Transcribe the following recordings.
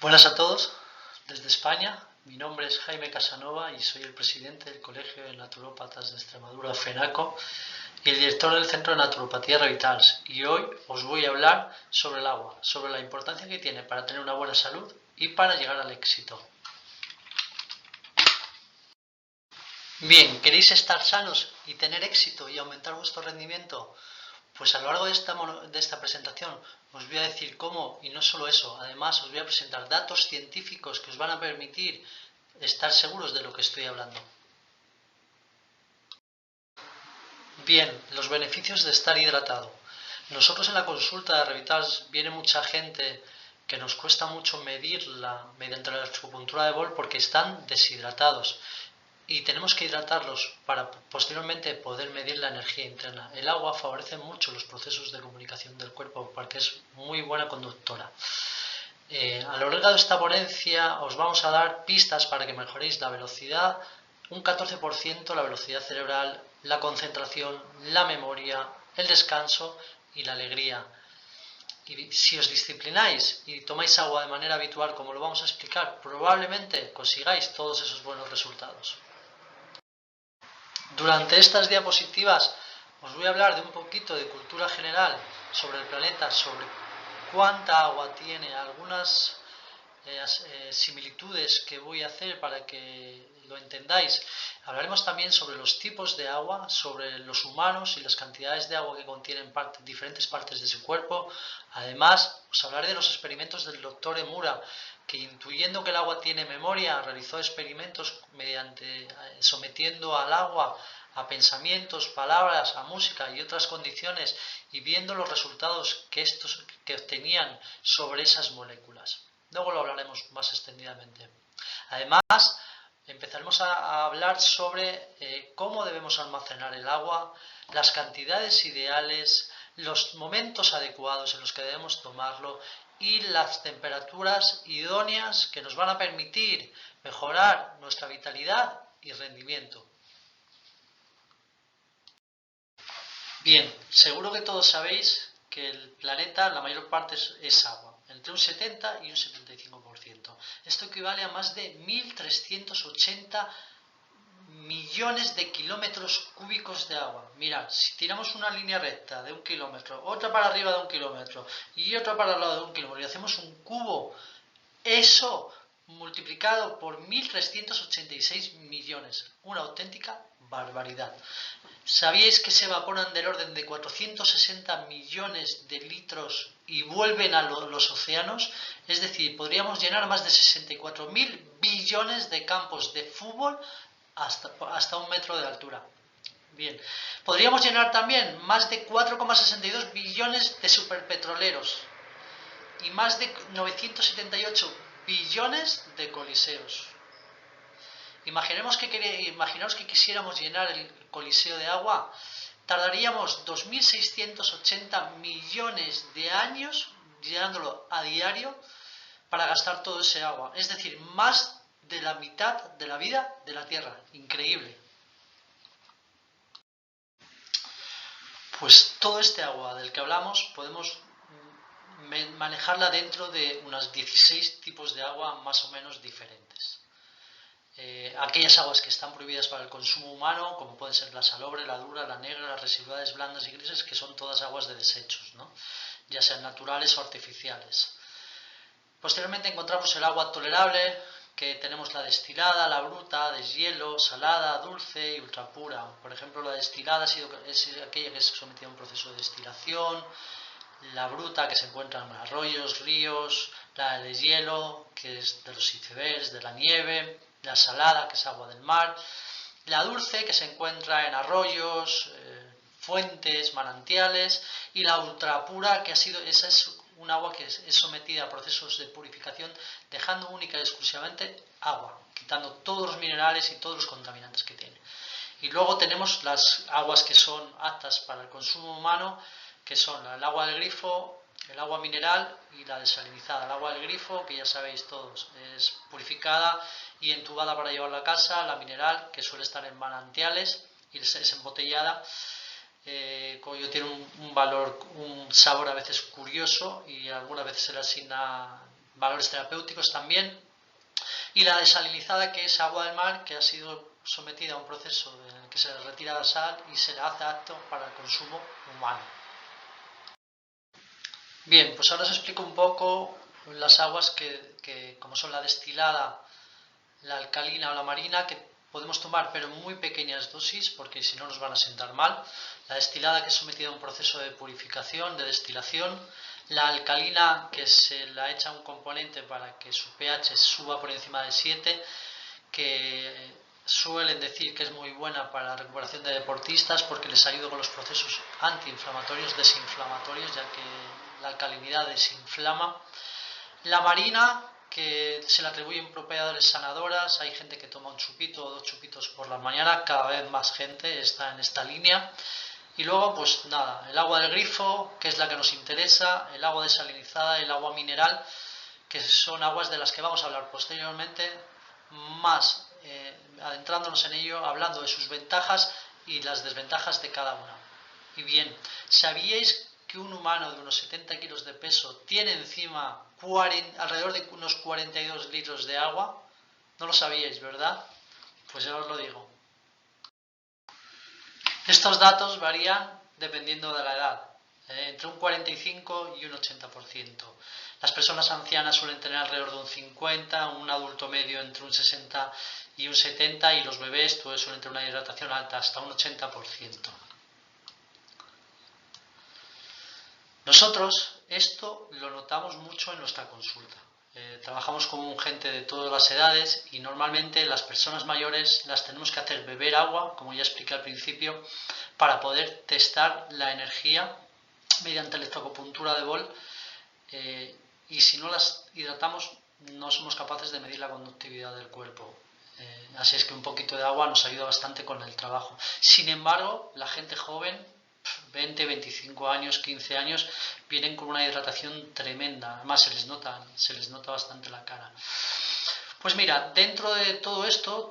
Buenas a todos, desde España. Mi nombre es Jaime Casanova y soy el presidente del Colegio de Naturópatas de Extremadura, FENACO, y el director del Centro de Naturopatía Revitals. Y hoy os voy a hablar sobre el agua, sobre la importancia que tiene para tener una buena salud y para llegar al éxito. Bien, ¿queréis estar sanos y tener éxito y aumentar vuestro rendimiento? Pues a lo largo de esta presentación os voy a decir cómo, y no solo eso, además os voy a presentar datos científicos que os van a permitir estar seguros de lo que estoy hablando. Bien, los beneficios de estar hidratado. Nosotros en la consulta de Revitals viene mucha gente que nos cuesta mucho medirla mediante la acupuntura de bol porque están deshidratados. Y tenemos que hidratarlos para posteriormente poder medir la energía interna. El agua favorece mucho los procesos de comunicación del cuerpo porque es muy buena conductora. A lo largo de esta ponencia os vamos a dar pistas para que mejoréis la velocidad, un 14% la velocidad cerebral, la concentración, la memoria, el descanso y la alegría. Y si os disciplináis y tomáis agua de manera habitual, como lo vamos a explicar, probablemente consigáis todos esos buenos resultados. Durante estas diapositivas os voy a hablar de un poquito de cultura general sobre el planeta, sobre cuánta agua tiene, algunas similitudes que voy a hacer para que lo entendáis. Hablaremos también sobre los tipos de agua, sobre los humanos y las cantidades de agua que contienen diferentes partes de su cuerpo. Además, os hablaré de los experimentos del doctor Emura, que intuyendo que el agua tiene memoria, realizó experimentos sometiendo al agua a pensamientos, palabras, a música y otras condiciones y viendo los resultados que obtenían sobre esas moléculas. Luego lo hablaremos más extendidamente. Además, empezaremos a hablar sobre cómo debemos almacenar el agua, las cantidades ideales, los momentos adecuados en los que debemos tomarlo y las temperaturas idóneas que nos van a permitir mejorar nuestra vitalidad y rendimiento. Bien, seguro que todos sabéis que el planeta, la mayor parte es agua, entre un 70 y un 75%. Esto equivale a más de 1.380 millones de kilómetros cúbicos de agua. Mirad, si tiramos una línea recta de 1 kilómetro, otra para arriba de 1 kilómetro y otra para el lado de 1 kilómetro y hacemos un cubo, eso multiplicado por 1.386 millones, una auténtica barbaridad. ¿Sabíais que se evaporan del orden de 460 millones de litros y vuelven a los océanos? Es decir, podríamos llenar más de 64.000 billones de campos de fútbol hasta 1 metro de altura. Bien, podríamos llenar también más de 4,62 billones de superpetroleros y más de 978 billones de coliseos. Imaginaos que quisiéramos llenar el coliseo de agua, tardaríamos 2.680 millones de años llenándolo a diario para gastar todo ese agua. Es decir, más de la mitad de la vida de la Tierra. Increíble. Pues todo este agua del que hablamos podemos manejarla dentro de unos 16 tipos de agua más o menos diferentes. Aquellas aguas que están prohibidas para el consumo humano, como pueden ser la salobre, la dura, la negra, las residuales blandas y grises, que son todas aguas de desechos, ¿no? Ya sean naturales o artificiales. Posteriormente encontramos el agua tolerable, que tenemos la destilada, la bruta, deshielo, salada, dulce y ultrapura. Por ejemplo, la destilada es aquella que es sometida a un proceso de destilación, la bruta que se encuentra en arroyos, ríos, la de deshielo, que es de los icebergs, de la nieve, la salada, que es agua del mar, la dulce, que se encuentra en arroyos, fuentes, manantiales, y la ultrapura, que esa es un agua que es sometida a procesos de purificación, dejando única y exclusivamente agua, quitando todos los minerales y todos los contaminantes que tiene. Y luego tenemos las aguas que son aptas para el consumo humano, que son el agua del grifo, el agua mineral y la desalinizada. El agua del grifo, que ya sabéis todos, es purificada y entubada para llevarla a casa. La mineral, que suele estar en manantiales y es embotellada, como tiene un valor, un sabor a veces curioso y algunas veces se le asigna valores terapéuticos también. Y la desalinizada, que es agua del mar que ha sido sometida a un proceso en el que se le retira la sal y se le hace apto para el consumo humano. Bien, pues ahora os explico un poco las aguas que como son la destilada, la alcalina o la marina, que podemos tomar pero en muy pequeñas dosis porque si no nos van a sentar mal. La destilada, que es sometida a un proceso de purificación, de destilación. La alcalina, que se la echa un componente para que su pH suba por encima de 7, que suelen decir que es muy buena para la recuperación de deportistas porque les ayuda con los procesos antiinflamatorios, desinflamatorios, ya que la alcalinidad desinflama. La marina, que se le atribuyen propiedades sanadoras, hay gente que toma un chupito o 2 chupitos por la mañana, cada vez más gente está en esta línea. Y luego, pues nada, el agua del grifo, que es la que nos interesa, el agua desalinizada, el agua mineral, que son aguas de las que vamos a hablar posteriormente, más adentrándonos en ello, hablando de sus ventajas y las desventajas de cada una. Y bien, ¿sabíais que un humano de unos 70 kilos de peso tiene encima alrededor de unos 42 litros de agua? No lo sabíais, ¿verdad? Pues ya os lo digo. Estos datos varían dependiendo de la edad, entre un 45 y un 80%. Las personas ancianas suelen tener alrededor de un 50, un adulto medio entre un 60 y un 70, y los bebés suelen tener una hidratación alta, hasta un 80%. Nosotros esto lo notamos mucho en nuestra consulta. Trabajamos con gente de todas las edades y normalmente las personas mayores las tenemos que hacer beber agua, como ya expliqué al principio, para poder testar la energía mediante electroacupuntura de bol, y si no las hidratamos no somos capaces de medir la conductividad del cuerpo. Así es que un poquito de agua nos ayuda bastante con el trabajo. Sin embargo, la gente joven, 20, 25 años, 15 años, vienen con una hidratación tremenda. Además se les nota bastante la cara. Pues mira, dentro de todo esto,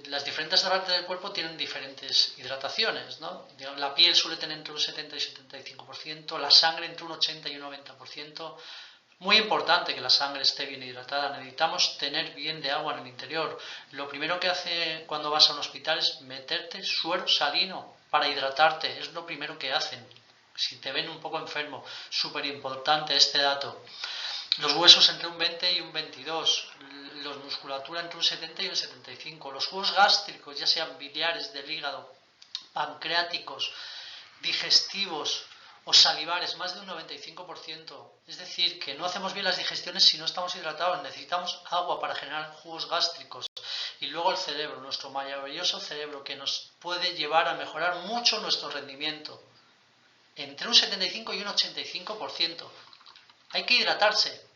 las diferentes partes del cuerpo tienen diferentes hidrataciones, ¿no? La piel suele tener entre un 70 y 75%, la sangre entre un 80 y un 90%. Muy importante que la sangre esté bien hidratada. Necesitamos tener bien de agua en el interior. Lo primero que hace cuando vas a un hospital es meterte suero salino para hidratarte. Es lo primero que hacen. Si te ven un poco enfermo, súper importante este dato. Los huesos entre un 20 y un 22, la musculatura entre un 70 y un 75, los jugos gástricos, ya sean biliares, del hígado, pancreáticos, digestivos o salivares, más de un 95%. Es decir, que no hacemos bien las digestiones si no estamos hidratados. Necesitamos agua para generar jugos gástricos. Y luego el cerebro, nuestro maravilloso cerebro, que nos puede llevar a mejorar mucho nuestro rendimiento. Entre un 75 y un 85%. Hay que hidratarse.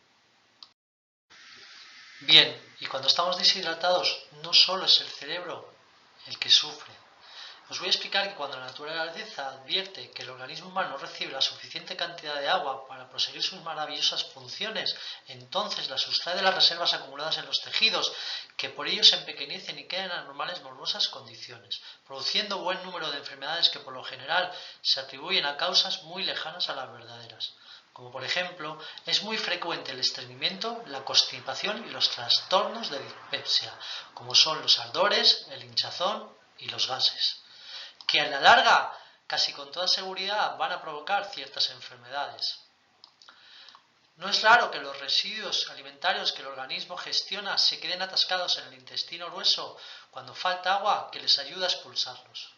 Bien, y cuando estamos deshidratados, no solo es el cerebro el que sufre. Os voy a explicar que cuando la naturaleza advierte que el organismo humano no recibe la suficiente cantidad de agua para proseguir sus maravillosas funciones, entonces la sustrae de las reservas acumuladas en los tejidos, que por ello se empequeñecen y quedan en anormales morbosas condiciones, produciendo buen número de enfermedades que por lo general se atribuyen a causas muy lejanas a las verdaderas. Como por ejemplo, es muy frecuente el estreñimiento, la constipación y los trastornos de dispepsia, como son los ardores, el hinchazón y los gases, que a la larga, casi con toda seguridad, van a provocar ciertas enfermedades. No es raro que los residuos alimentarios que el organismo gestiona se queden atascados en el intestino grueso cuando falta agua que les ayuda a expulsarlos.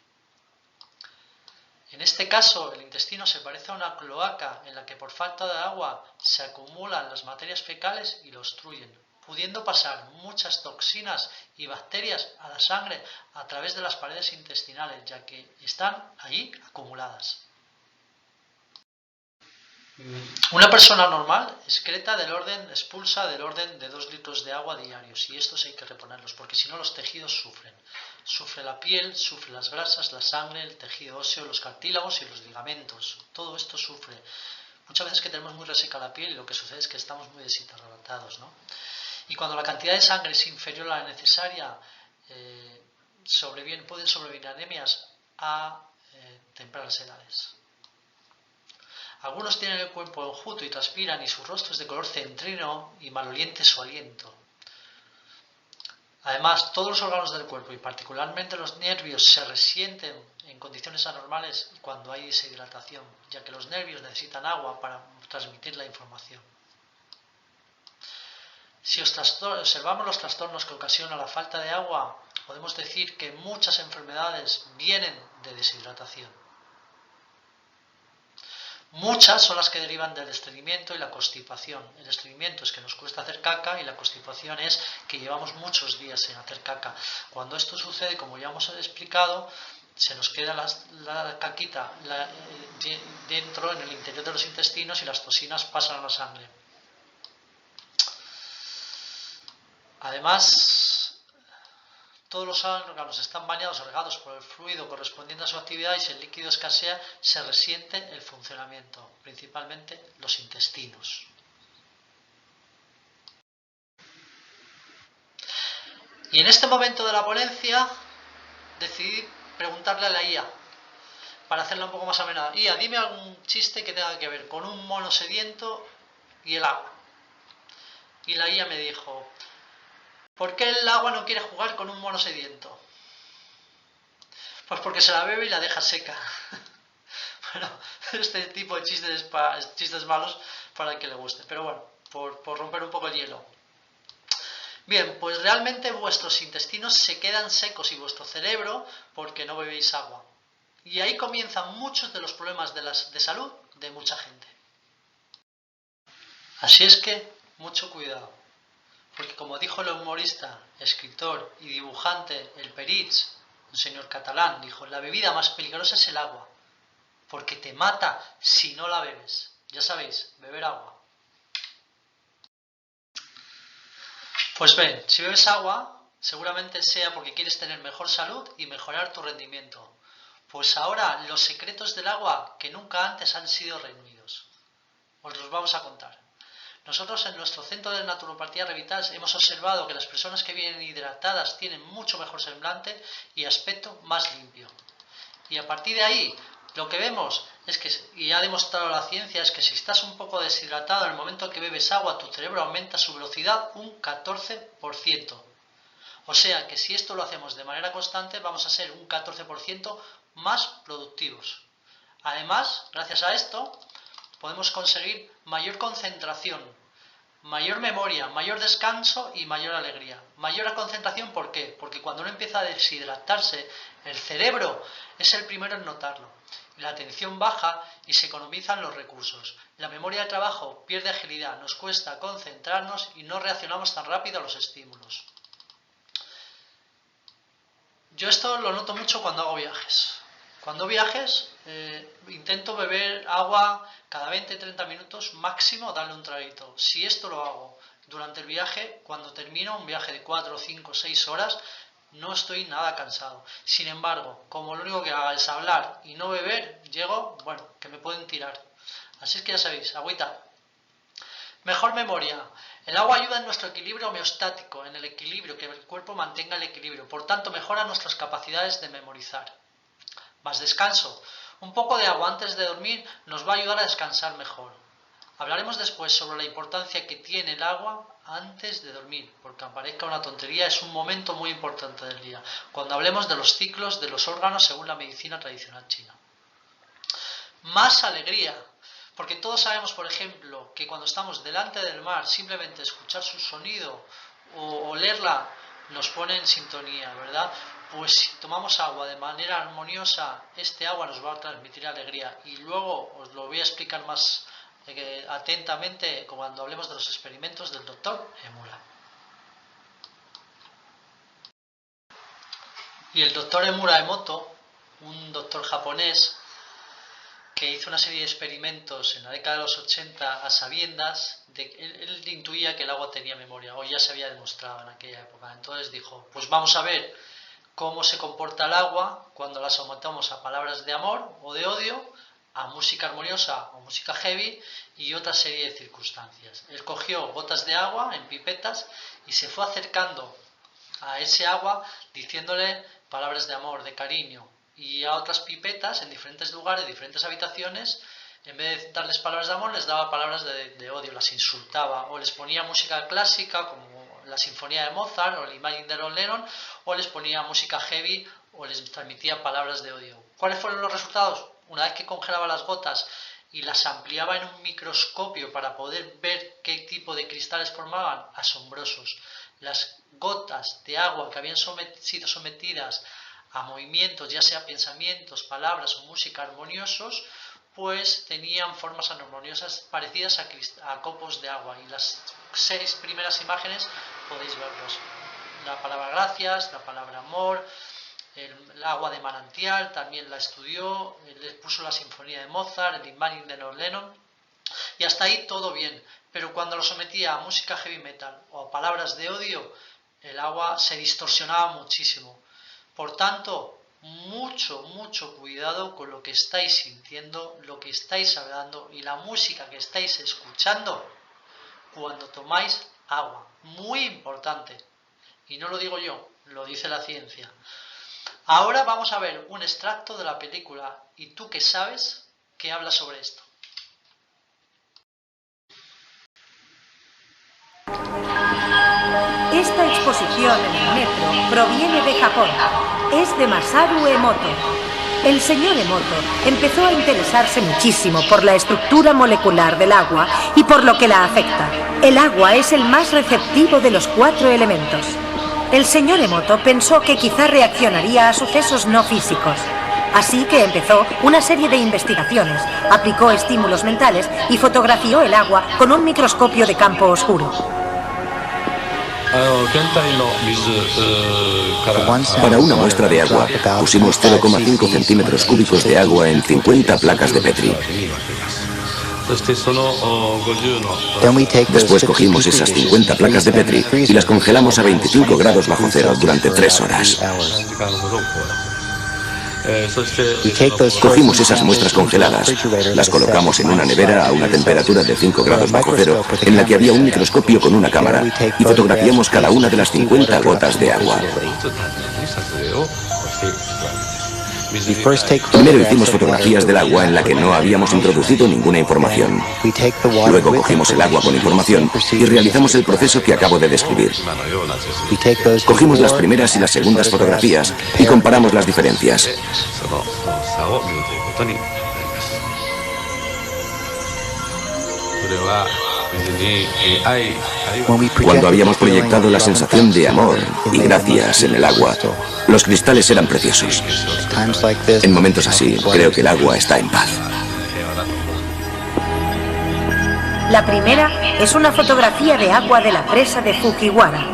En este caso, el intestino se parece a una cloaca en la que por falta de agua se acumulan las materias fecales y lo obstruyen, pudiendo pasar muchas toxinas y bacterias a la sangre a través de las paredes intestinales, ya que están allí acumuladas. Una persona normal expulsa del orden de 2 litros de agua diarios, y estos hay que reponerlos porque si no los tejidos sufren. Sufre la piel, sufre las grasas, la sangre, el tejido óseo, los cartílagos y los ligamentos. Todo esto sufre. Muchas veces que tenemos muy reseca la piel y lo que sucede es que estamos muy deshidratados, ¿no? Y cuando la cantidad de sangre es inferior a la necesaria, pueden sobrevenir anemias a tempranas edades. Algunos tienen el cuerpo enjuto y transpiran y su rostro es de color centrino y maloliente su aliento. Además, todos los órganos del cuerpo y particularmente los nervios se resienten en condiciones anormales cuando hay deshidratación, ya que los nervios necesitan agua para transmitir la información. Si observamos los trastornos que ocasiona la falta de agua, podemos decir que muchas enfermedades vienen de deshidratación. Muchas son las que derivan del estreñimiento y la constipación. El estreñimiento es que nos cuesta hacer caca y la constipación es que llevamos muchos días sin hacer caca. Cuando esto sucede, como ya hemos explicado, se nos queda la caquita dentro, en el interior de los intestinos, y las toxinas pasan a la sangre. Además, todos los órganos están bañados o regados por el fluido correspondiente a su actividad, y si el líquido escasea se resiente el funcionamiento, principalmente los intestinos. Y en este momento de la ponencia decidí preguntarle a la IA, para hacerla un poco más amena: IA, dime algún chiste que tenga que ver con un mono sediento y el agua. Y la IA me dijo: ¿por qué el agua no quiere jugar con un mono sediento? Pues porque se la bebe y la deja seca. Bueno, este tipo de chistes malos para el que le guste, pero bueno, por romper un poco el hielo. Bien, pues realmente vuestros intestinos se quedan secos y vuestro cerebro porque no bebéis agua. Y ahí comienzan muchos de los problemas de salud de mucha gente. Así es que, mucho cuidado. Porque como dijo el humorista, escritor y dibujante El Peritx, un señor catalán, dijo: la bebida más peligrosa es el agua, porque te mata si no la bebes. Ya sabéis, beber agua. Pues bien, si bebes agua, seguramente sea porque quieres tener mejor salud y mejorar tu rendimiento. Pues ahora los secretos del agua que nunca antes han sido reunidos. Os los vamos a contar. Nosotros en nuestro centro de naturopatía Revital hemos observado que las personas que vienen hidratadas tienen mucho mejor semblante y aspecto más limpio. Y a partir de ahí, lo que vemos es que, y ha demostrado la ciencia, es que si estás un poco deshidratado en el momento que bebes agua, tu cerebro aumenta su velocidad un 14%. O sea que si esto lo hacemos de manera constante, vamos a ser un 14% más productivos. Además, gracias a esto, podemos conseguir mayor concentración, mayor memoria, mayor descanso y mayor alegría. Mayor concentración, ¿por qué? Porque cuando uno empieza a deshidratarse, el cerebro es el primero en notarlo. La atención baja y se economizan los recursos. La memoria de trabajo pierde agilidad, nos cuesta concentrarnos y no reaccionamos tan rápido a los estímulos. Yo esto lo noto mucho cuando hago viajes. Cuando viajes, intento beber agua cada 20-30 minutos máximo, darle un traguito. Si esto lo hago durante el viaje, cuando termino un viaje de 4, 5, 6 horas, no estoy nada cansado. Sin embargo, como lo único que haga es hablar y no beber, llego, bueno, que me pueden tirar. Así es que ya sabéis, agüita. Mejor memoria. El agua ayuda en nuestro equilibrio homeostático, en el equilibrio, que el cuerpo mantenga el equilibrio. Por tanto, mejora nuestras capacidades de memorizar. Más descanso. Un poco de agua antes de dormir nos va a ayudar a descansar mejor. Hablaremos después sobre la importancia que tiene el agua antes de dormir, porque aunque parezca una tontería, es un momento muy importante del día, cuando hablemos de los ciclos de los órganos según la medicina tradicional china. Más alegría. Porque todos sabemos, por ejemplo, que cuando estamos delante del mar, simplemente escuchar su sonido o olerla nos pone en sintonía, ¿verdad? Pues si tomamos agua de manera armoniosa, este agua nos va a transmitir alegría. Y luego os lo voy a explicar más atentamente cuando hablemos de los experimentos del doctor Emura. Y el doctor Emura Emoto, un doctor japonés, que hizo una serie de experimentos en la década de los 80 a sabiendas de que él intuía que el agua tenía memoria, o ya se había demostrado en aquella época. Entonces dijo, pues vamos a ver cómo se comporta el agua cuando la sometemos a palabras de amor o de odio, a música armoniosa o música heavy y otra serie de circunstancias. Él cogió gotas de agua en pipetas y se fue acercando a ese agua diciéndole palabras de amor, de cariño, y a otras pipetas en diferentes lugares, diferentes habitaciones, En vez de darles palabras de amor, les daba palabras de odio, las insultaba, o les ponía música clásica como la Sinfonía de Mozart o el Imagine de Lennon, o les ponía música heavy o les transmitía palabras de odio. ¿Cuáles fueron los resultados? Una vez que congelaba las gotas y las ampliaba en un microscopio para poder ver qué tipo de cristales formaban, asombrosos. Las gotas de agua que habían sido sometidas a movimientos, ya sea pensamientos, palabras o música armoniosos, pues tenían formas armoniosas parecidas a copos de agua. Y las 6 primeras imágenes podéis verlos. La palabra gracias, la palabra amor, el agua de manantial, también la estudió, le puso la Sinfonía de Mozart, el Imagine de Lennon, y hasta ahí todo bien. Pero cuando lo sometía a música heavy metal o a palabras de odio, el agua se distorsionaba muchísimo. Por tanto, mucho cuidado con lo que estáis sintiendo, lo que estáis hablando y la música que estáis escuchando cuando tomáis agua. Muy importante. Y no lo digo yo, lo dice la ciencia. Ahora vamos a ver un extracto de la película ¿Y tú qué sabes? Que habla sobre esto. Esta exposición en el metro proviene de Japón. Es de Masaru Emoto. El señor Emoto empezó a interesarse muchísimo por la estructura molecular del agua y por lo que la afecta. El agua es el más receptivo de los 4 elementos. El señor Emoto pensó que quizá reaccionaría a sucesos no físicos. Así que empezó una serie de investigaciones, aplicó estímulos mentales y fotografió el agua con un microscopio de campo oscuro. Para una muestra de agua, pusimos 0,5 centímetros cúbicos de agua en 50 placas de Petri. Después cogimos esas 50 placas de Petri y las congelamos a 25 grados bajo cero durante 3 horas. Cogimos esas muestras congeladas, las colocamos en una nevera a una temperatura de 5 grados bajo cero, en la que había un microscopio con una cámara, y fotografiamos cada una de las 50 gotas de agua. Primero hicimos fotografías del agua en la que no habíamos introducido ninguna información. Luego cogimos el agua con información y realizamos el proceso que acabo de describir. Cogimos las primeras y las segundas fotografías y comparamos las diferencias. Cuando habíamos proyectado la sensación de amor y gracias en el agua, los cristales eran preciosos. En momentos así, creo que el agua está en paz. La primera es una fotografía de agua de la presa de Fujiwara.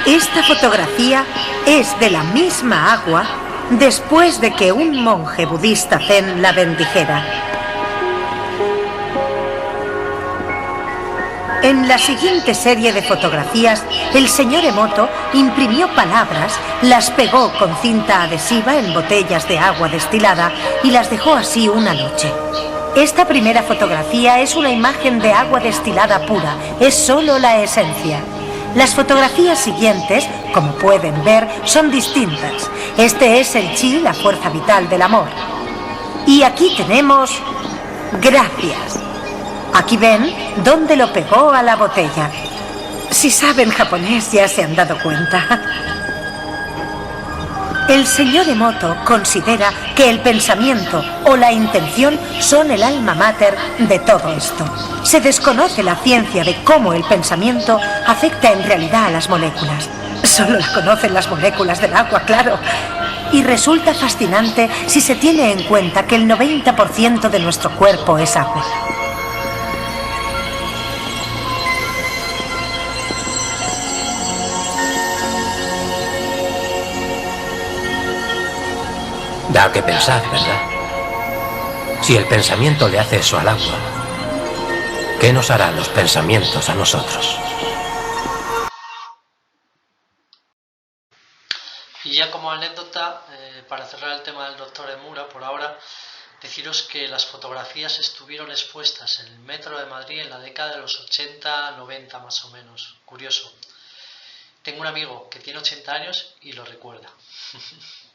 Esta fotografía es de la misma agua después de que un monje budista zen la bendijera. En la siguiente serie de fotografías, el señor Emoto imprimió palabras, las pegó con cinta adhesiva en botellas de agua destilada y las dejó así una noche. Esta primera fotografía es una imagen de agua destilada pura, es solo la esencia. Las fotografías siguientes, como pueden ver, son distintas. Este es el chi, la fuerza vital del amor. Y aquí tenemos gracias. Aquí ven dónde lo pegó a la botella. Si saben japonés ya se han dado cuenta. El señor Emoto considera que el pensamiento o la intención son el alma mater de todo esto. Se desconoce la ciencia de cómo el pensamiento afecta en realidad a las moléculas. Solo la conocen las moléculas del agua, claro. Y resulta fascinante si se tiene en cuenta que el 90% de nuestro cuerpo es agua. Da que pensar, ¿verdad? Si el pensamiento le hace eso al agua, ¿qué nos harán los pensamientos a nosotros? Y ya como anécdota, para cerrar el tema del doctor Emura, por ahora, deciros que las fotografías estuvieron expuestas en el metro de Madrid en la década de los 80-90 más o menos. Curioso. Tengo un amigo que tiene 80 años y lo recuerda.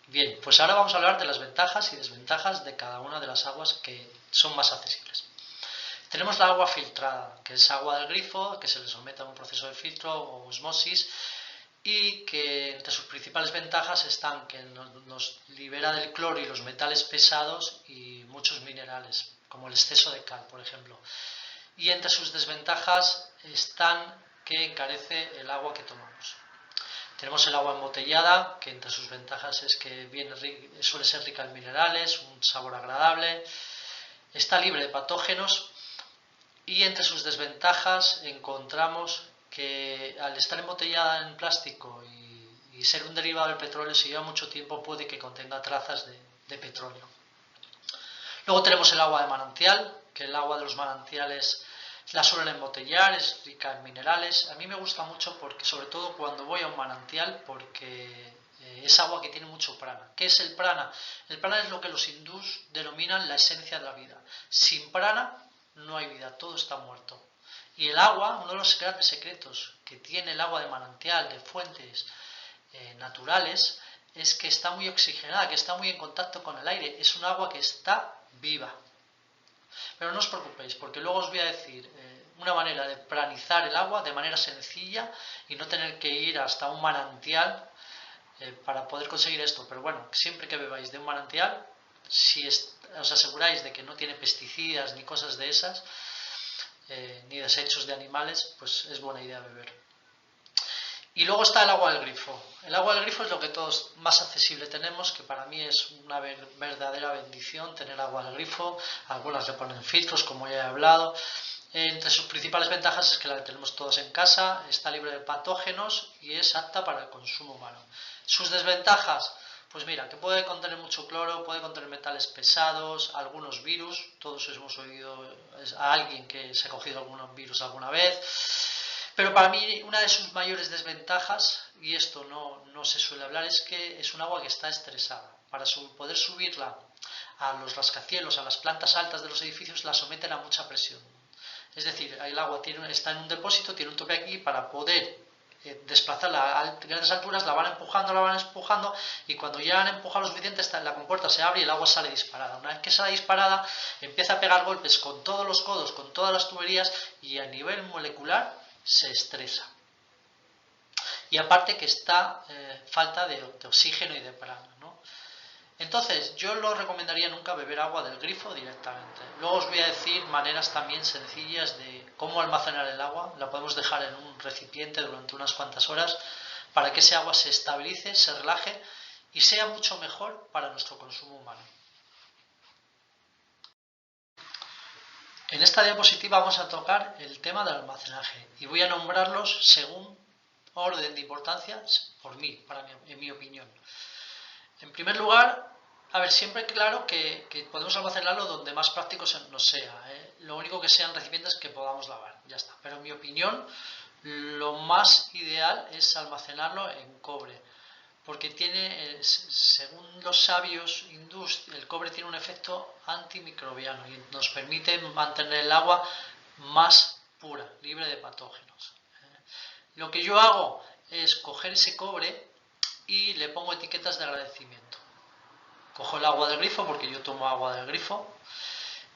Bien, pues ahora vamos a hablar de las ventajas y desventajas de cada una de las aguas que son más accesibles. Tenemos la agua filtrada, que es agua del grifo, que se le somete a un proceso de filtro o osmosis y que entre sus principales ventajas están que nos libera del cloro y los metales pesados y muchos minerales, como el exceso de cal, por ejemplo. Y entre sus desventajas están que encarece el agua que tomamos. Tenemos el agua embotellada, que entre sus ventajas es que suele ser rica en minerales, un sabor agradable, está libre de patógenos y entre sus desventajas encontramos que al estar embotellada en plástico y ser un derivado del petróleo, si lleva mucho tiempo puede que contenga trazas de petróleo. Luego tenemos el agua de manantial, que el agua de los manantiales la suelen embotellar, es rica en minerales. A mí me gusta mucho porque, sobre todo cuando voy a un manantial, porque es agua que tiene mucho prana. ¿Qué es el prana? El prana es lo que los hindús denominan la esencia de la vida. Sin prana no hay vida, todo está muerto. Y el agua, uno de los grandes secretos que tiene el agua de manantial, de fuentes naturales, es que está muy oxigenada, que está muy en contacto con el aire. Es un agua que está viva. Pero no os preocupéis, porque luego os voy a decir una manera de pranizar el agua de manera sencilla y no tener que ir hasta un manantial para poder conseguir esto. Pero bueno, siempre que bebáis de un manantial, si os aseguráis de que no tiene pesticidas ni cosas de esas, ni desechos de animales, pues es buena idea beber. Y luego está el agua del grifo. El agua del grifo es lo que todos más accesible tenemos, que para mí es una verdadera bendición tener agua del grifo. Algunas le ponen filtros, como ya he hablado. Entre sus principales ventajas es que la tenemos todos en casa, está libre de patógenos y es apta para el consumo humano. Sus desventajas, pues mira, que puede contener mucho cloro, puede contener metales pesados, algunos virus. Todos hemos oído a alguien que se ha cogido algún virus alguna vez. Pero para mí una de sus mayores desventajas, y esto no se suele hablar, es que es un agua que está estresada. Para poder subirla a los rascacielos, a las plantas altas de los edificios, la someten a mucha presión. Es decir, el agua está en un depósito, tiene un tope aquí, para poder desplazarla a grandes alturas, la van empujando, y cuando ya han empujado lo suficiente, la compuerta se abre y el agua sale disparada. Una vez que sale disparada, empieza a pegar golpes con todos los codos, con todas las tuberías, y a nivel molecular se estresa. Y aparte que está falta de oxígeno y de prana, ¿no? Entonces, yo no recomendaría nunca beber agua del grifo directamente. Luego os voy a decir maneras también sencillas de cómo almacenar el agua. La podemos dejar en un recipiente durante unas cuantas horas para que ese agua se estabilice, se relaje y sea mucho mejor para nuestro consumo humano. En esta diapositiva vamos a tocar el tema del almacenaje y voy a nombrarlos según orden de importancia por mí, en mi opinión. En primer lugar, a ver, siempre claro que podemos almacenarlo donde más práctico nos sea, Lo único que sean recipientes que podamos lavar, ya está. Pero en mi opinión, lo más ideal es almacenarlo en cobre, porque tiene, según los sabios hindús, el cobre tiene un efecto antimicrobiano y nos permite mantener el agua más pura, libre de patógenos. Lo que yo hago es coger ese cobre y le pongo etiquetas de agradecimiento. Cojo el agua del grifo, porque yo tomo agua del grifo,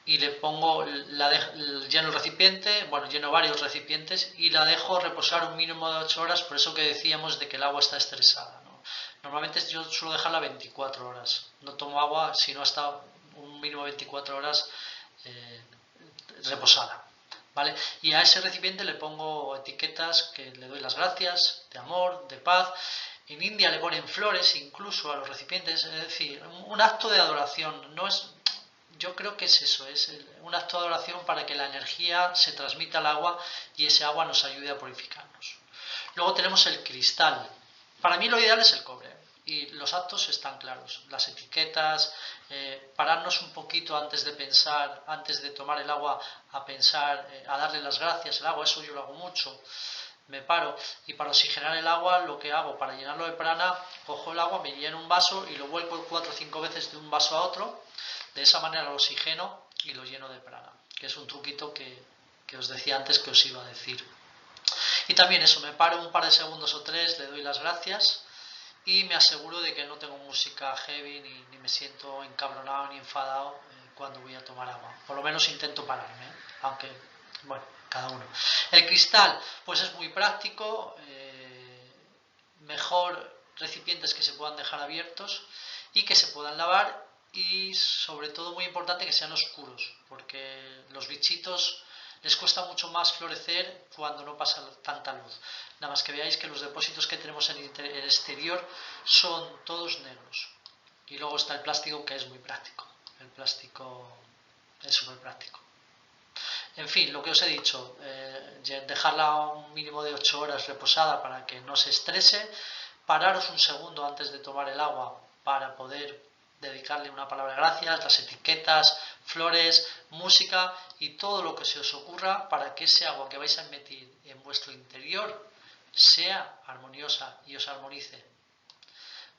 y le pongo, lleno el recipiente, bueno, lleno varios recipientes y la dejo reposar un mínimo de 8 horas, por eso que decíamos de que el agua está estresada, ¿no? Normalmente yo suelo dejarla 24 horas, no tomo agua si no está un mínimo de 24 horas reposada, ¿vale? Y a ese recipiente le pongo etiquetas que le doy las gracias, de amor, de paz. En India le ponen flores incluso a los recipientes, es decir, un acto de adoración. No es, yo creo que es eso, es un acto de adoración para que la energía se transmita al agua y ese agua nos ayude a purificarnos. Luego tenemos el cristal. Para mí lo ideal es el cobre y los actos están claros. Las etiquetas, pararnos un poquito antes de pensar, antes de tomar el agua, a pensar, a darle las gracias al agua, eso yo lo hago mucho. Me paro y para oxigenar el agua lo que hago, para llenarlo de prana, cojo el agua, me lleno un vaso y lo vuelco 4 o 5 veces de un vaso a otro. De esa manera lo oxigeno y lo lleno de prana, que es un truquito que os decía antes que os iba a decir. Y también eso, me paro un par de segundos o 3, le doy las gracias y me aseguro de que no tengo música heavy ni me siento encabronado ni enfadado cuando voy a tomar agua. Por lo menos intento pararme, aunque, bueno, cada uno. El cristal, pues es muy práctico, mejor recipientes que se puedan dejar abiertos y que se puedan lavar, y sobre todo muy importante que sean oscuros, porque los bichitos les cuesta mucho más florecer cuando no pasa tanta luz. Nada más que veáis que los depósitos que tenemos en el exterior son todos negros. Y luego está el plástico, que es muy práctico. El plástico es súper práctico. En fin, lo que os he dicho, dejarla un mínimo de 8 horas reposada para que no se estrese, pararos un segundo antes de tomar el agua para poder dedicarle una palabra de gracias, las etiquetas, flores, música y todo lo que se os ocurra para que ese agua que vais a emitir en vuestro interior sea armoniosa y os armonice.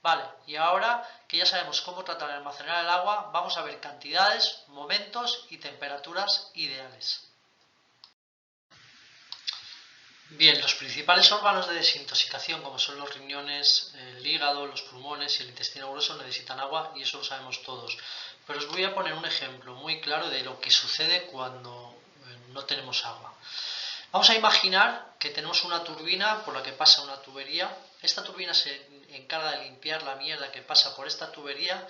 Vale, y ahora que ya sabemos cómo tratar de almacenar el agua, vamos a ver cantidades, momentos y temperaturas ideales. Bien, los principales órganos de desintoxicación, como son los riñones, el hígado, los pulmones y el intestino grueso, necesitan agua, y eso lo sabemos todos. Pero os voy a poner un ejemplo muy claro de lo que sucede cuando no tenemos agua. Vamos a imaginar que tenemos una turbina por la que pasa una tubería. Esta turbina se encarga de limpiar la mierda que pasa por esta tubería,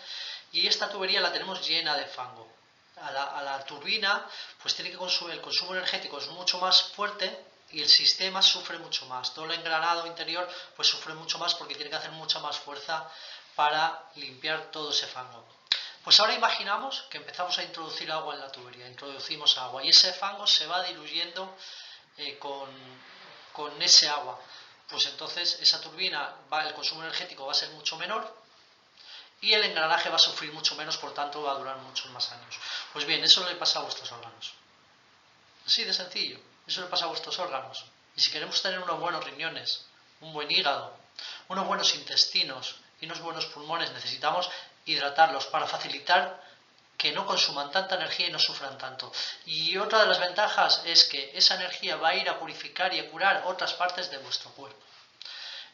y esta tubería la tenemos llena de fango. A la turbina pues tiene que el consumo energético es mucho más fuerte, y el sistema sufre mucho más. Todo el engranado interior pues sufre mucho más porque tiene que hacer mucha más fuerza para limpiar todo ese fango. Pues ahora imaginamos que empezamos a introducir agua en la tubería, introducimos agua y ese fango se va diluyendo con ese agua. Pues entonces esa turbina, el consumo energético va a ser mucho menor y el engranaje va a sufrir mucho menos, por tanto va a durar muchos más años. Pues bien, eso le pasa a vuestros órganos. Así de sencillo. Eso le pasa a vuestros órganos. Y si queremos tener unos buenos riñones, un buen hígado, unos buenos intestinos y unos buenos pulmones, necesitamos hidratarlos para facilitar que no consuman tanta energía y no sufran tanto. Y otra de las ventajas es que esa energía va a ir a purificar y a curar otras partes de vuestro cuerpo.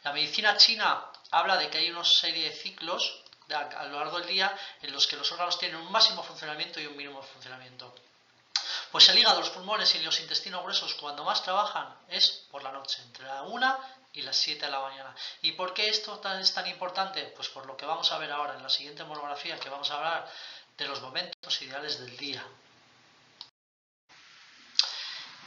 La medicina china habla de que hay una serie de ciclos a lo largo del día en los que los órganos tienen un máximo funcionamiento y un mínimo funcionamiento. Pues el hígado, los pulmones y los intestinos gruesos cuando más trabajan es por la noche, entre la 1 y las 7 de la mañana. ¿Y por qué esto es tan importante? Pues por lo que vamos a ver ahora en la siguiente monografía, que vamos a hablar de los momentos ideales del día.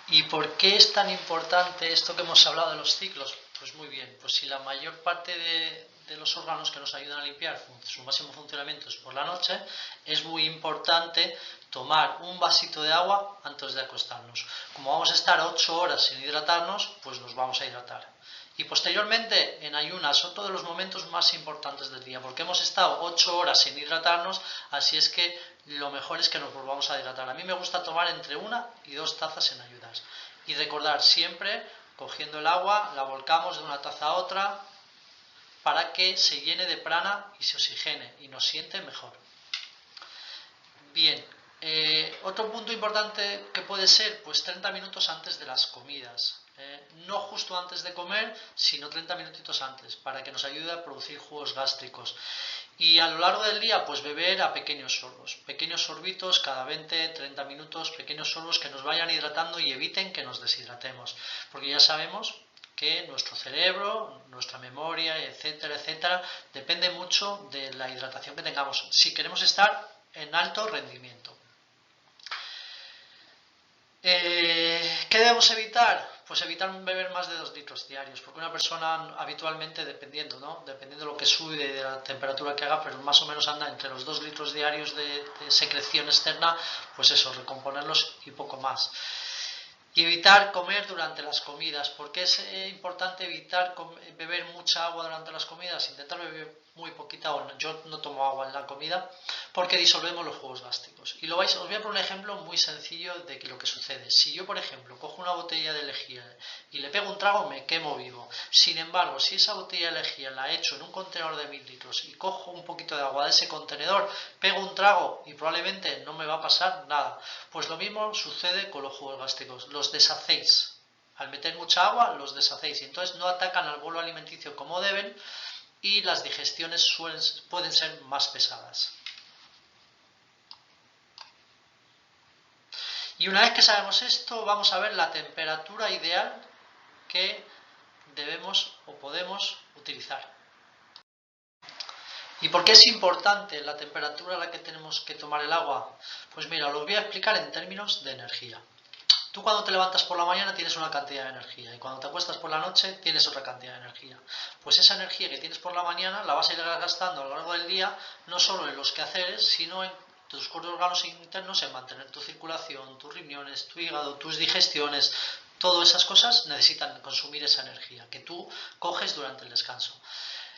¿Y por qué es tan importante esto que hemos hablado de los ciclos? Pues muy bien, pues si la mayor parte de los órganos que nos ayudan a limpiar su máximo funcionamiento es por la noche, es muy importante tomar un vasito de agua antes de acostarnos. Como vamos a estar 8 horas sin hidratarnos, pues nos vamos a hidratar. Y posteriormente en ayunas, otro de los momentos más importantes del día, porque hemos estado 8 horas sin hidratarnos, así es que lo mejor es que nos volvamos a hidratar. A mí me gusta tomar entre 1 y 2 tazas en ayunas. Y recordar siempre, cogiendo el agua, la volcamos de una taza a otra para que se llene de prana y se oxigene y nos siente mejor. Bien, otro punto importante que puede ser, pues 30 minutos antes de las comidas. No justo antes de comer, sino 30 minutitos antes, para que nos ayude a producir jugos gástricos. Y a lo largo del día, pues beber a pequeños sorbos, pequeños sorbitos cada 20-30 minutos, pequeños sorbos que nos vayan hidratando y eviten que nos deshidratemos, porque ya sabemos que nuestro cerebro, nuestra memoria, etcétera, etcétera, depende mucho de la hidratación que tengamos, si queremos estar en alto rendimiento. ¿Qué debemos evitar? Pues evitar beber más de 2 litros diarios, porque una persona habitualmente, dependiendo de lo que sube y de la temperatura que haga, pero más o menos anda entre los 2 litros diarios de secreción externa, pues eso, recomponerlos y poco más. Y evitar comer durante las comidas. ¿Por qué es importante evitar beber mucha agua durante las comidas? Intentar beber muy poquita agua. Yo no tomo agua en la comida porque disolvemos los jugos gástricos. Y os voy a poner un ejemplo muy sencillo de lo que sucede. Si yo, por ejemplo, cojo una botella de lejía y le pego un trago, me quemo vivo. Sin embargo, si esa botella de lejía la echo en un contenedor de 1000 litros y cojo un poquito de agua de ese contenedor, pego un trago y probablemente no me va a pasar nada. Pues lo mismo sucede con los jugos gástricos. Los deshacéis. Al meter mucha agua, los deshacéis y entonces no atacan al bolo alimenticio como deben y las digestiones pueden ser más pesadas. Y una vez que sabemos esto, vamos a ver la temperatura ideal que debemos o podemos utilizar. ¿Y por qué es importante la temperatura a la que tenemos que tomar el agua? Pues mira, lo voy a explicar en términos de energía. Tú cuando te levantas por la mañana tienes una cantidad de energía y cuando te acuestas por la noche tienes otra cantidad de energía. Pues esa energía que tienes por la mañana la vas a ir gastando a lo largo del día, no solo en los quehaceres, sino en tus órganos internos, en mantener tu circulación, tus riñones, tu hígado, tus digestiones. Todas esas cosas necesitan consumir esa energía que tú coges durante el descanso.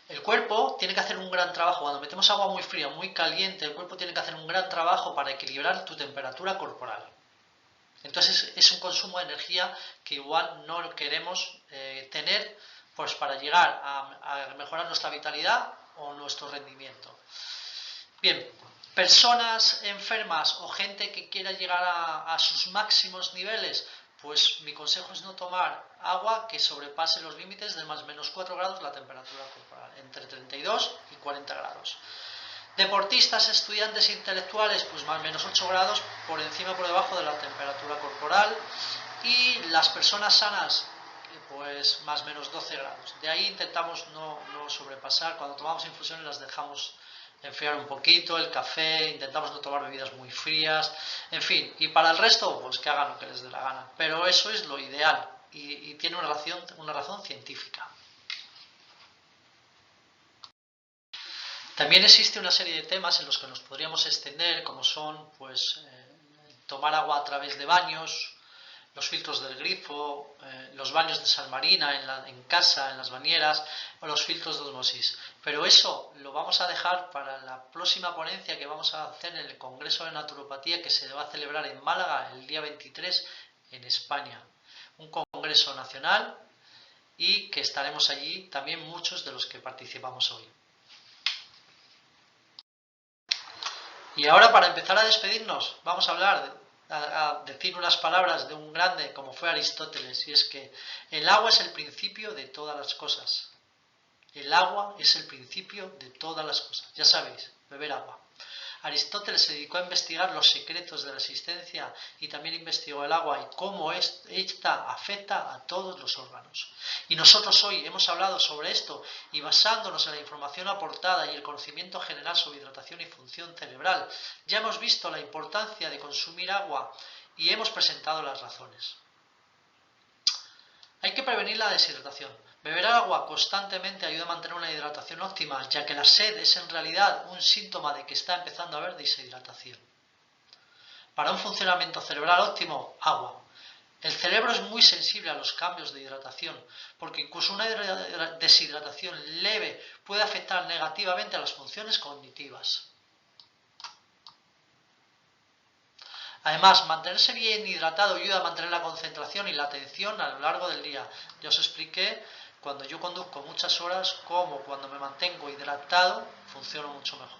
El cuerpo tiene que hacer un gran trabajo. Cuando metemos agua muy fría, muy caliente, el cuerpo tiene que hacer un gran trabajo para equilibrar tu temperatura corporal. Entonces es un consumo de energía que igual no queremos tener pues para llegar a mejorar nuestra vitalidad o nuestro rendimiento. Bien, personas enfermas o gente que quiera llegar a sus máximos niveles, pues mi consejo es no tomar agua que sobrepase los límites de más o menos 4 grados la temperatura corporal, entre 32 y 40 grados. Deportistas, estudiantes intelectuales, pues más o menos 8 grados por encima o por debajo de la temperatura corporal. Y las personas sanas, pues más o menos 12 grados. De ahí intentamos no sobrepasar. Cuando tomamos infusiones las dejamos enfriar un poquito, el café, intentamos no tomar bebidas muy frías, en fin. Y para el resto, pues que hagan lo que les dé la gana. Pero eso es lo ideal y tiene una razón científica. También existe una serie de temas en los que nos podríamos extender, como son pues tomar agua a través de baños, los filtros del grifo, los baños de sal marina en casa, en las bañeras, o los filtros de osmosis. Pero eso lo vamos a dejar para la próxima ponencia que vamos a hacer en el Congreso de Naturopatía que se va a celebrar en Málaga el día 23 en España. Un congreso nacional y que estaremos allí también muchos de los que participamos hoy. Y ahora, para empezar a despedirnos, vamos a hablar, a decir unas palabras de un grande como fue Aristóteles, y es que el agua es el principio de todas las cosas. El agua es el principio de todas las cosas. Ya sabéis, beber agua. Aristóteles se dedicó a investigar los secretos de la existencia y también investigó el agua y cómo esta afecta a todos los órganos. Y nosotros hoy hemos hablado sobre esto y basándonos en la información aportada y el conocimiento general sobre hidratación y función cerebral, ya hemos visto la importancia de consumir agua y hemos presentado las razones. Hay que prevenir la deshidratación. Beber agua constantemente ayuda a mantener una hidratación óptima, ya que la sed es en realidad un síntoma de que está empezando a haber deshidratación. Para un funcionamiento cerebral óptimo, agua. El cerebro es muy sensible a los cambios de hidratación, porque incluso una deshidratación leve puede afectar negativamente a las funciones cognitivas. Además, mantenerse bien hidratado ayuda a mantener la concentración y la atención a lo largo del día. Ya os expliqué cuando yo conduzco muchas horas cómo cuando me mantengo hidratado funciono mucho mejor.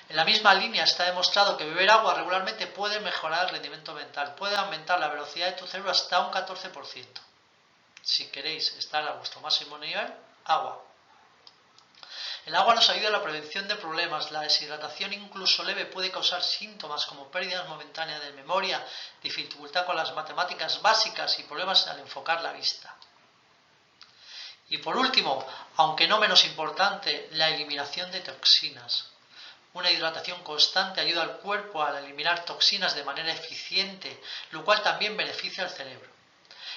En la misma línea está demostrado que beber agua regularmente puede mejorar el rendimiento mental, puede aumentar la velocidad de tu cerebro hasta un 14%. Si queréis estar a vuestro máximo nivel, agua. El agua nos ayuda a la prevención de problemas. La deshidratación incluso leve puede causar síntomas como pérdidas momentáneas de memoria, dificultad con las matemáticas básicas y problemas al enfocar la vista. Y por último, aunque no menos importante, la eliminación de toxinas. Una hidratación constante ayuda al cuerpo a eliminar toxinas de manera eficiente, lo cual también beneficia al cerebro.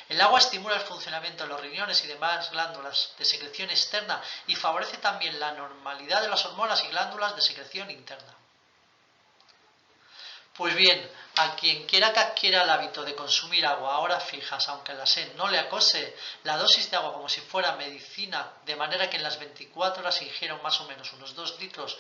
El agua estimula el funcionamiento de los riñones y demás glándulas de secreción externa y favorece también la normalidad de las hormonas y glándulas de secreción interna. Pues bien, a quien quiera que adquiera el hábito de consumir agua a horas fijas, aunque la sed no le acose, la dosis de agua como si fuera medicina, de manera que en las 24 horas ingiera más o menos unos 2 litros,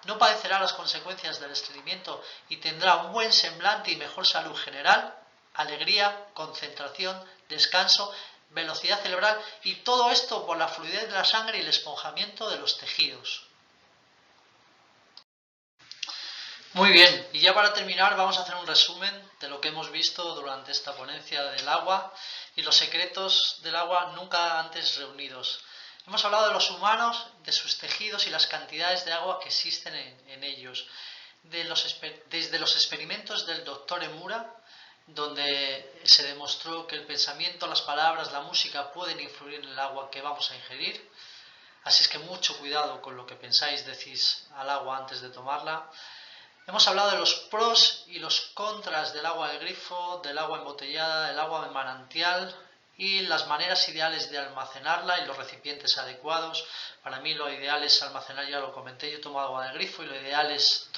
no padecerá las consecuencias del estreñimiento y tendrá un buen semblante y mejor salud general, alegría, concentración, descanso, velocidad cerebral y todo esto por la fluidez de la sangre y el esponjamiento de los tejidos. Muy bien, y ya para terminar vamos a hacer un resumen de lo que hemos visto durante esta ponencia del agua y los secretos del agua nunca antes reunidos. Hemos hablado de los humanos, de sus tejidos y las cantidades de agua que existen en ellos. Desde los experimentos del Dr. Emura, donde se demostró que el pensamiento, las palabras, la música pueden influir en el agua que vamos a ingerir. Así es que mucho cuidado con lo que pensáis, decís al agua antes de tomarla. Hemos hablado de los pros y los contras del agua del grifo, del agua embotellada, del agua de manantial y las maneras ideales de almacenarla y los recipientes adecuados. Para mí lo ideal es almacenar, ya lo comenté, yo tomo agua del grifo y lo ideal es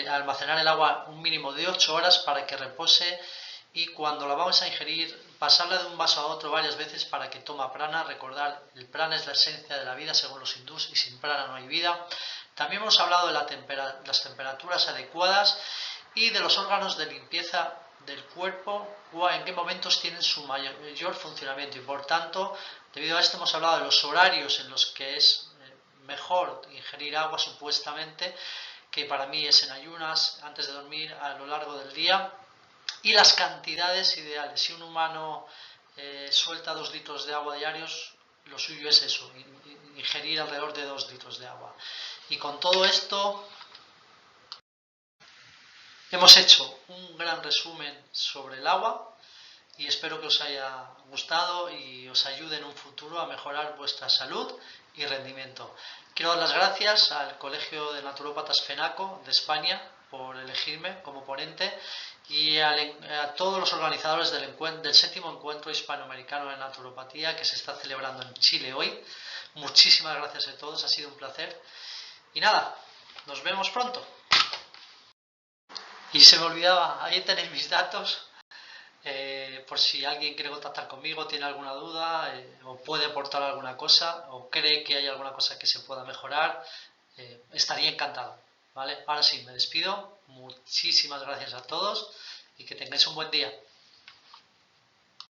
almacenar el agua un mínimo de 8 horas para que repose y cuando la vamos a ingerir pasarla de un vaso a otro varias veces para que toma prana. Recordar, el prana es la esencia de la vida según los hindús y sin prana no hay vida. También hemos hablado de las temperaturas adecuadas y de los órganos de limpieza del cuerpo, en qué momentos tienen su mayor funcionamiento y por tanto, debido a esto hemos hablado de los horarios en los que es mejor ingerir agua supuestamente, que para mí es en ayunas, antes de dormir, a lo largo del día, y las cantidades ideales. Si un humano suelta 2 litros de agua diarios, lo suyo es eso, ingerir alrededor de 2 litros de agua. Y con todo esto hemos hecho un gran resumen sobre el agua y espero que os haya gustado y os ayude en un futuro a mejorar vuestra salud y rendimiento. Quiero dar las gracias al Colegio de Naturópatas FENACO de España por elegirme como ponente y a todos los organizadores del 7º Encuentro Hispanoamericano de Naturopatía que se está celebrando en Chile hoy. Muchísimas gracias a todos, ha sido un placer. Y nada, nos vemos pronto. Y se me olvidaba, ahí tenéis mis datos, por si alguien quiere contactar conmigo, tiene alguna duda, o puede aportar alguna cosa, o cree que hay alguna cosa que se pueda mejorar, estaría encantado, ¿vale? Ahora sí, me despido, muchísimas gracias a todos y que tengáis un buen día.